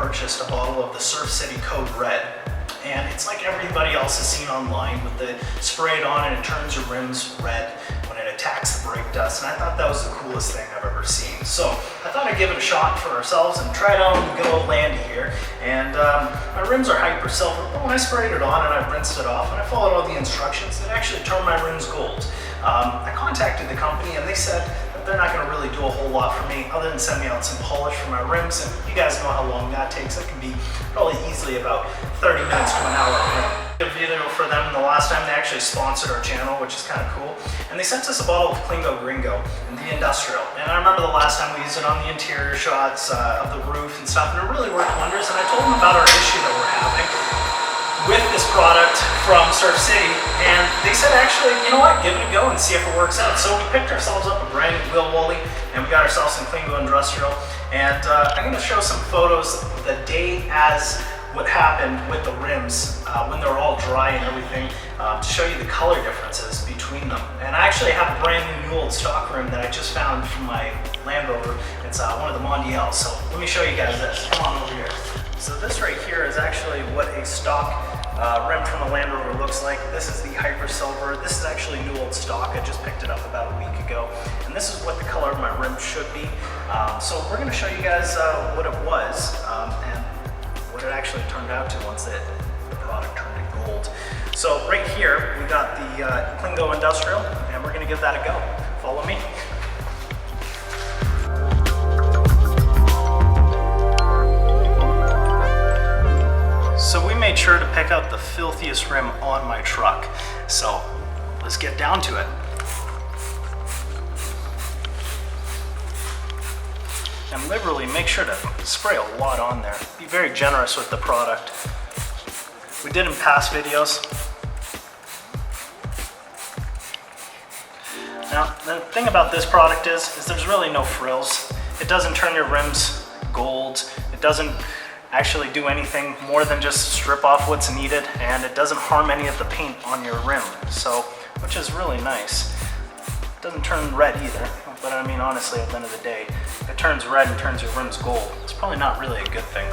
purchased a bottle of the Surf City Code Red. And it's like everybody else has seen online with the spray it on and it turns your rims red when it attacks the brake dust. And I thought that was the coolest thing I've ever seen. So I thought I'd give it a shot for ourselves and try it out on good old Landy here. And my rims are hyper silver, but when I sprayed it on and I rinsed it off and I followed all the instructions, it actually turned my rims gold. I contacted the company and they said that they're not going to really do a whole lot for me other than send me out some polish for my rims. And you guys know how long that takes. It can be probably easily about 30 minutes to an hour. A video for them the last time. They actually sponsored our channel, which is kind of cool. And they sent us a bottle of CleanGo GreenGo in the industrial. And I remember the last time we used it on the interior shots of the roof and stuff, and it really worked wonders. And I told them about our issue that we're having with this product from Surf City, and they said, actually, you know what, give it a go and see if it works out. So we picked ourselves up a brand new wheel woolly, and we got ourselves some CleanGo Industrial. And I'm going to show some photos the day as what happened with the rims when they're all dry and everything, to show you the color differences between them. And I actually have a brand new old stock rim that I just found from my Land Rover. It's one of the Mondials. So let me show you guys this. Come on over here. So this right here is actually what a stock rim from a Land Rover looks like. This is the Hyper Silver. This is actually new old stock. I just picked it up about a week ago. And this is what the color of my rim should be. So we're going to show you guys what it was and what it actually turned out to once the product turned it gold. So right here we got the CleanGo Industrial, and we're going to give that a go. Follow me. So we made sure to pick out the filthiest rim on my truck. So let's get down to it. And liberally make sure to spray a lot on there. Be very generous with the product. We did in past videos. Now, the thing about this product is there's really no frills. It doesn't turn your rims gold. It doesn't actually do anything more than just strip off what's needed, and it doesn't harm any of the paint on your rim, so, which is really nice. It doesn't turn red either, but I mean, honestly, at the end of the day, if it turns red and turns your rims gold, it's probably not really a good thing.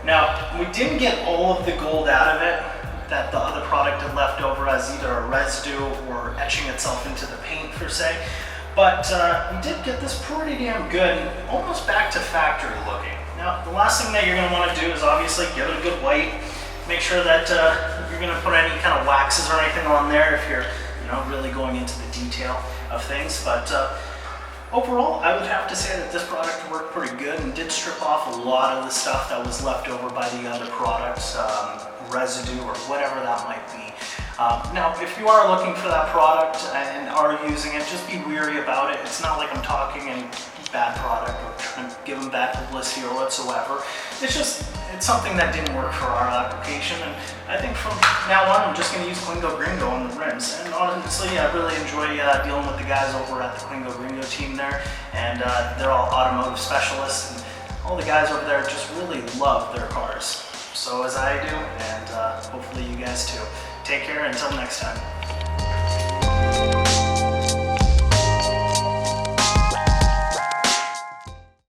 Now, we didn't get all of the gold out of it that the other product had left over as either a residue or etching itself into the paint per se, but we did get this pretty damn good, almost back to factory looking. Now, the last thing that you're going to want to do is obviously give it a good white. Make sure that if you're going to put any kind of waxes or anything on there, if you're really going into the detail of things, but overall, I would have to say that this product worked pretty good and did strip off a lot of the stuff that was left over by the other products, residue or whatever that might be. Now, if you are looking for that product and are using it, just be weary about it. It's not like I'm talking any bad product or trying to give them bad publicity or whatsoever. It's something that didn't work for our application, and I think from now on I'm just going to use CleanGo GreenGo on the rims. And honestly, I really enjoy dealing with the guys over at the CleanGo GreenGo team there, and they're all automotive specialists, and all the guys over there just really love their cars. So as I do, and hopefully you guys too. Take care until next time.